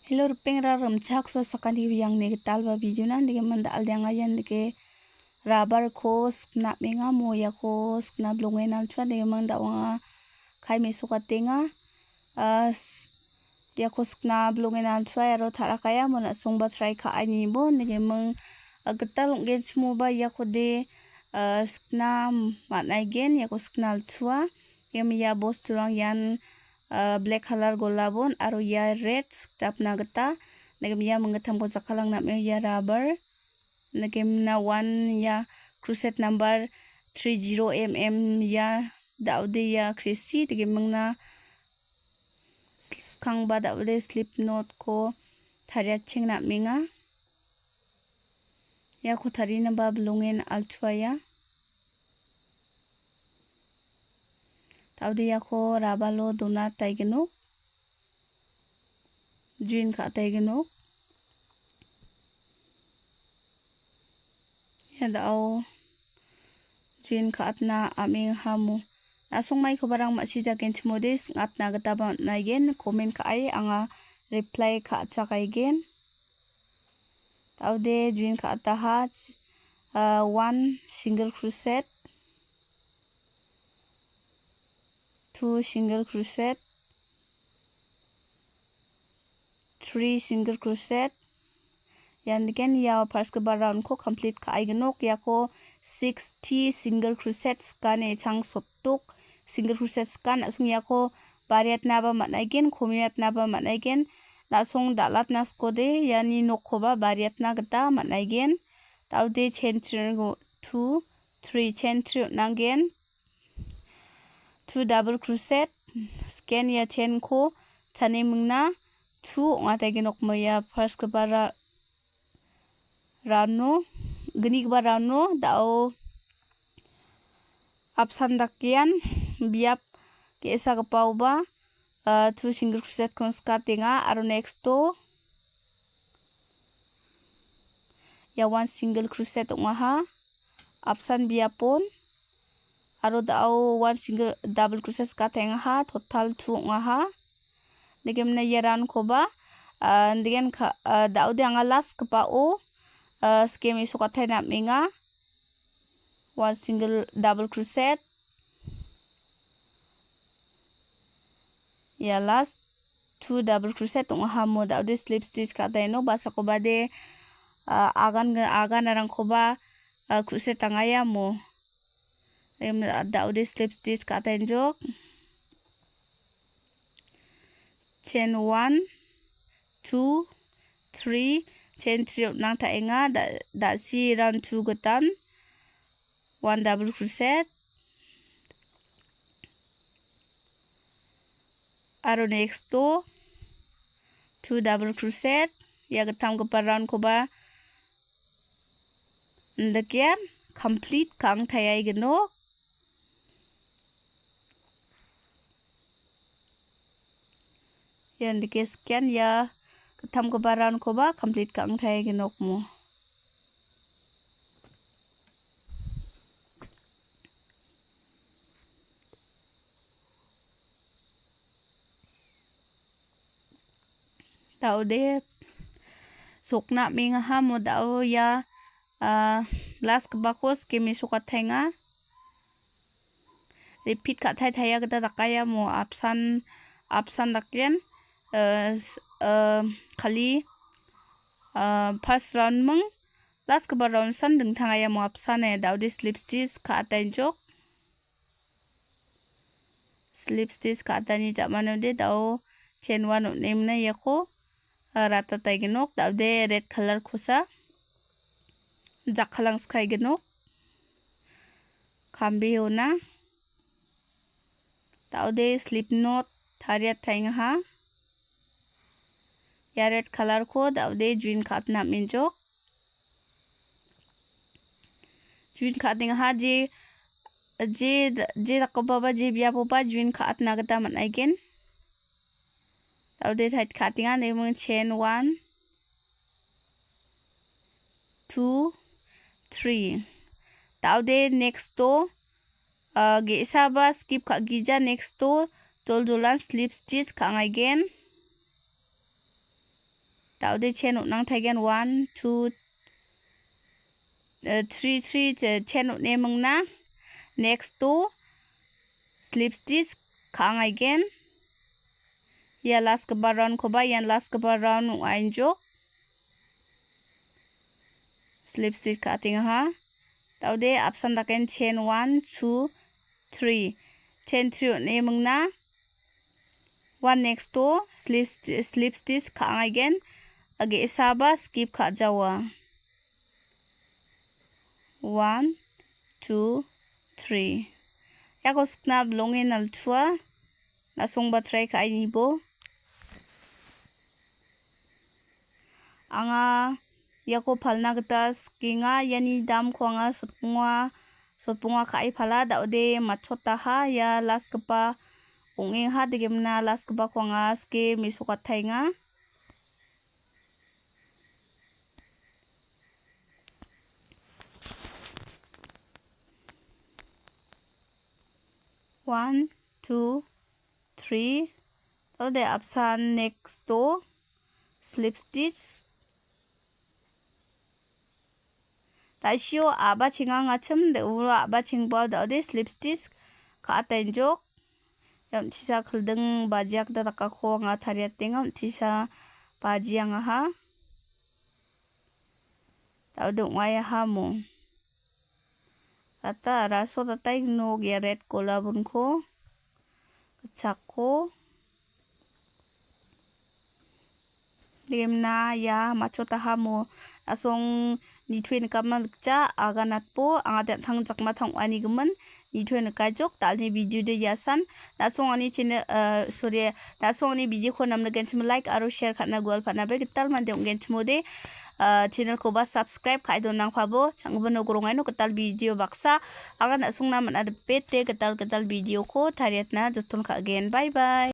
Hello rupeng ra ramchak so sakani yang negatal ba video na ndige manda aldang ayan ndige rubber ko snap menga mo ya ko snap longai nal chwa ndige manda wanga kai me so katenga ya ko snap longai nal chwa ro thara kaya mo na song ba try ka ani bo ndige meng getal nge chmo ba ya ko de snap manai gen ya ko snal chwa yam ya bos turang yan black color golabon aro ya red tapna gata nagem ya mengetam ko jakalang na me ya rubber nagem na one ya crochet number 30mm ya daude ya krisi nagem mengna skang ba daude slip knot ko tharia ching na menga ya ko thari na ba blungen alchwa ya Taude yako rabalo dona taigeno jin ka taigeno ya dao jin ka atna aming hamu nasong mai ko barang ma sija gen chmodis atna gata ba naigen comment ka ai anga reply ka cha kai gen taude jin ka ataha one single crochet 2 single crochet 3 single crochet yan again ya first ke round ko complete ka aigenok ya ko 60 single crochet skan e chang sotuk single crochet skan asung ya ko bariat na ba manaigen khomiat na ba manaigen na song dalat nas ko de yani nokhoba bariat na gata manaigen taude chain 2 3 chain 3 nangen 2 double crochet scan ya chain ko chane mungna 2 ngata genok maya first ke bara rano geni ke bara rano dao apsan dakian biap ke esa ke pau ba 2 single crochet kon skatinga aro next to ya 1 single crochet ngaha apsan biapon aro dao 1 single double crochet skatenga ha total 2 ngaha nigem na yaran ko ba ndigen dao de anga last kapa o scheme so kathai na menga 1 single double crochet ya last 2 double crochet ngaha mo dao de slip stitch kathai no basa ko ba de agan arang ko ba crochet tangaya mo daude slip stitch ka tenjok chain 1 2 3 chain 3 nang ta enga da si round 2 gotan 1 double crochet aro next to 2 double crochet ya gatam ko round ko ba ndakyan complete kang thayai geno yan dike scan ya ketam ke baran ko ba complete ka ang thai genok mo tau de sokna menga ha mo dao ya last ke bakos ke mi sokat thainga repeat ka thai thaya gata takaya mo apsan dakyen khali first round mung last ke round san ding thangaya mo apsane daude slip stitch ka atanjok slip stitch ka atani jamano de dao chain 1 nemna yako rata taigenok daude red color khosa jakhalang skai genok khambi ona daude slip knot tharia thainga ha ya red color ko daude green khatna minjok green khatinga ha je rakoba ba je bia ba green khatna gata manaigen daude thait khatinga ne mung chain 1 2 3 daude next to ge saba skip ka gija next to toljolan slip stitch ka again tao de chain nang thaigen 1 2 3 chain ne mangna next to slip stitch khang again ya last ke baron ko ba yan last ke baron ain jok slip stitch ka ting ha tao de option daken chain 1 2 3 chain 3 ne mangna one next to slip stitch khang again age saba skip kha jawa 1 2 3 yako snap longin al chua na song ba try ka ini bo anga yako phalna gata skinga yani dam khwanga sotpunga kai phala da de machota ha ya las kapa ongeng ha de gemna las kapa khwanga ske misoka thainga one, 2, 3. So the option next to slip stitch. Tai sio aba chinga ngacham de ura aba chingba da de slip stitch ka tenjok. Yam chisa khaldeng bajak da taka kho nga thariat tengam chisa bajiang ha. Ta de ngaya ha mo. Tata raso tata igno ya red kola bun ko chako demna ya macho taha mo asong ni thuen kamal cha aganat po anga thang chakma thang ani gman ni thuen ka jok tal ni video de yasan asong ani chine sorry asong ani video ko namna gen like aro share khatna gol phatna be tal man de gen chmode channel ko ba subscribe khai don nang phabo changban ogrongai no ketal video baksa agan asung na man ad pete ketal video ko thariat na joton kha again bye bye.